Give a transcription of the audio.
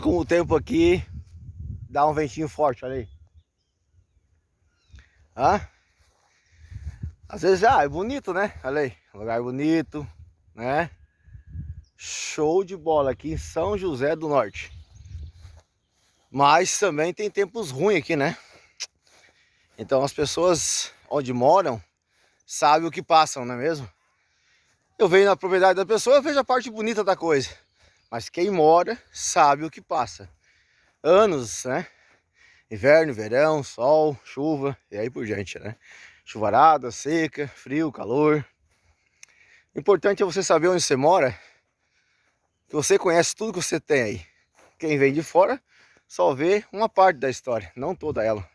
Com o tempo aqui dá um ventinho forte, olha aí. Às vezes é bonito, né? Olha aí, lugar bonito, né? Show de bola aqui em São José do Norte. Mas também tem tempos ruins aqui, né? Então as pessoas onde moram sabem o que passam, não é mesmo? Eu venho na propriedade da pessoa, eu vejo a parte bonita da coisa. Mas quem mora sabe o que passa. Anos, né? Inverno, verão, sol, chuva e aí por diante, né? Chuvarada, seca, frio, calor. O importante é você saber onde você mora, que você conhece tudo que você tem aí. Quem vem de fora só vê uma parte da história, não toda ela.